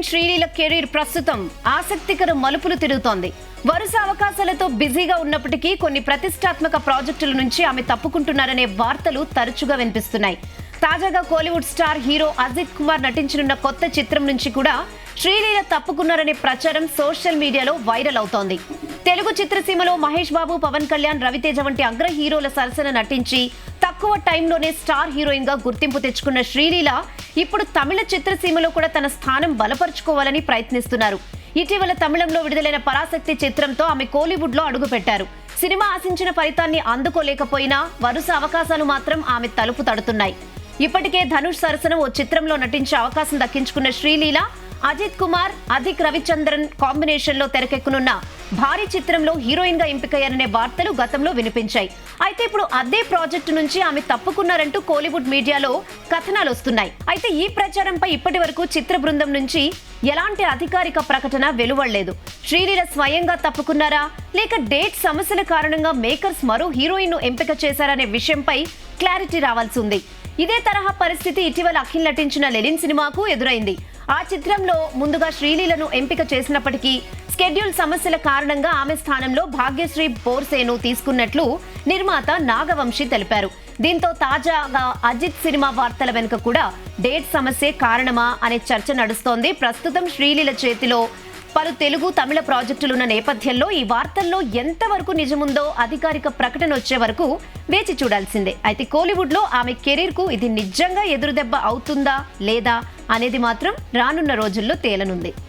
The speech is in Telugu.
హీరోయిన్ శ్రీలీల కెరీర్ ప్రస్తుతం ఆసక్తికర మలుపులు తిరుగుతోంది. వరుస అవకాశాలతో బిజీగా ఉన్నప్పటికీ కొన్ని ప్రతిష్టాత్మక ప్రాజెక్టుల నుంచి ఆమె తప్పుకుంటున్నారనే వార్తలు తరచుగా వినిపిస్తున్నాయి. తాజాగా కోలీవుడ్ స్టార్ హీరో అజిత్ కుమార్ నటించనున్న కొత్త చిత్రం నుంచి కూడా శ్రీలీల తప్పుకున్నారనే ప్రచారం సోషల్ మీడియాలో వైరల్ అవుతోంది. తెలుగు చిత్రసీమలో మహేష్ బాబు, పవన్ కళ్యాణ్, రవితేజ వంటి అగ్ర హీరోల సరసన నటించి తక్కువ టైంలోనే స్టార్ హీరోయిన్ గా గుర్తింపు తెచ్చుకున్న శ్రీలీల ఇప్పుడు తమిళ చిత్రసీమలో కూడా తన స్థానం బలపరుచుకోవాలని ప్రయత్నిస్తున్నారు. ఇటీవల తమిళంలో విడుదలైన పరాశక్తి చిత్రంతో ఆమె కోలీవుడ్ లో అడుగుపెట్టారు. సినిమా ఆశించిన ఫలితాన్ని అందుకోలేకపోయినా వరుస అవకాశాలు మాత్రం ఆమె తలుపు తడుతున్నాయి. ఇప్పటికే ధనుష్ సరసన ఓ చిత్రంలో నటించే అవకాశం దక్కించుకున్న శ్రీలీల అజిత్ కుమార్, అధిక్ రవిచంద్రన్ కాంబినేషన్ లో తెరకెక్కనున్న భారీ చిత్రంలో హీరోయిన్ గా ఎంపికయ్యారనే వార్తలు గతంలో వినిపించాయి. అయితే ఇప్పుడు అదే ప్రాజెక్టు నుంచి ఆమె తప్పుకున్నారంటూ కోలీవుడ్ మీడియాలో కథనాలు వస్తున్నాయి. అయితే ఈ ప్రచారంపై ఇప్పటి వరకు చిత్ర బృందం నుంచి ఎలాంటి అధికారిక ప్రకటన వెలువడలేదు. శ్రీలీల స్వయంగా తప్పుకున్నారా లేక డేట్ సమస్యల కారణంగా మేకర్స్ మరో హీరోయిన్ ను ఎంపిక చేశారనే విషయంపై క్లారిటీ రావాల్సి ఉంది. ఇదే తరహా పరిస్థితి ఇటీవల అఖిల్ నటించిన లెనిన్ సినిమాకు ఎదురైంది. ఆ చిత్రంలో ముందుగా శ్రీలీలను ఎంపిక చేసినప్పటికీ స్కెడ్యూల్ సమస్యల కారణంగా ఆమె స్థానంలో భాగ్యశ్రీ బోర్సేను తీసుకున్నట్లు నిర్మాత నాగవంశీ తెలిపారు. దీంతో తాజాగా అజిత్ సినిమా వార్తల వెనుక కూడా డేట్ సమస్యే కారణమా అనే చర్చ నడుస్తోంది. ప్రస్తుతం శ్రీలీల చేతిలో పలు తెలుగు, తమిళ ప్రాజెక్టులున్న నేపథ్యంలో ఈ వార్తల్లో ఎంతవరకు నిజముందో అధికారిక ప్రకటన వచ్చే వరకు వేచి చూడాల్సిందే. అయితే కోలీవుడ్ లో ఆమె కెరీర్ కు ఇది నిజంగా ఎదురుదెబ్బ అవుతుందా లేదా అనేది మాత్రం రానున్న రోజుల్లో తేలనుంది.